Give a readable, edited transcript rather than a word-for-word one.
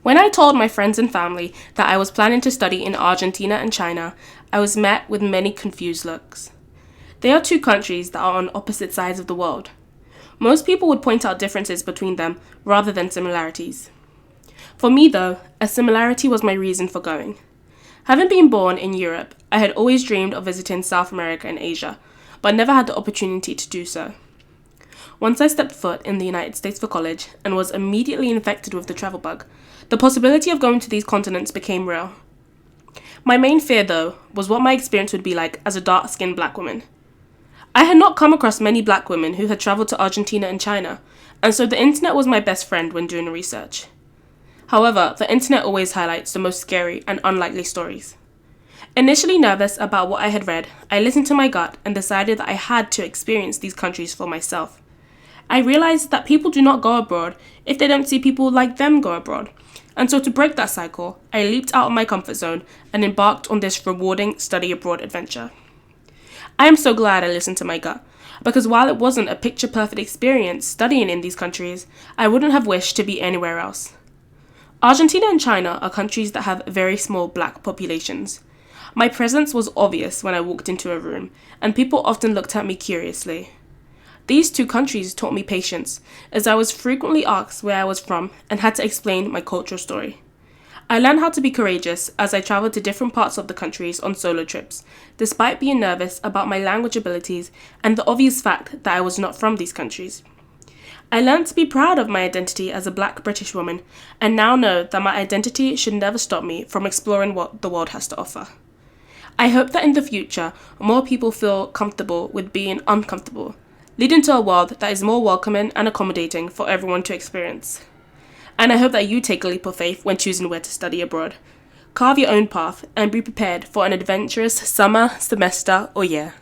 When I told my friends and family that I was planning to study in Argentina and China, I was met with many confused looks. They are two countries that are on opposite sides of the world. Most people would point out differences between them rather than similarities. For me though, a similarity was my reason for going. Having been born in Europe, I had always dreamed of visiting South America and Asia, but never had the opportunity to do so. Once I stepped foot in the United States for college and was immediately infected with the travel bug, the possibility of going to these continents became real. My main fear, though, was what my experience would be like as a dark-skinned black woman. I had not come across many black women who had travelled to Argentina and China, and so the internet was my best friend when doing research. However, the internet always highlights the most scary and unlikely stories. Initially nervous about what I had read, I listened to my gut and decided that I had to experience these countries for myself. I realized that people do not go abroad if they don't see people like them go abroad. And so to break that cycle, I leaped out of my comfort zone and embarked on this rewarding study abroad adventure. I am so glad I listened to my gut, because while it wasn't a picture-perfect experience studying in these countries, I wouldn't have wished to be anywhere else. Argentina and China are countries that have very small black populations. My presence was obvious when I walked into a room, and people often looked at me curiously. These two countries taught me patience, as I was frequently asked where I was from and had to explain my cultural story. I learned how to be courageous as I traveled to different parts of the countries on solo trips, despite being nervous about my language abilities and the obvious fact that I was not from these countries. I learned to be proud of my identity as a black British woman, and now know that my identity should never stop me from exploring what the world has to offer. I hope that in the future, more people feel comfortable with being uncomfortable, leading to a world that is more welcoming and accommodating for everyone to experience. And I hope that you take a leap of faith when choosing where to study abroad. Carve your own path and be prepared for an adventurous summer, semester, or year.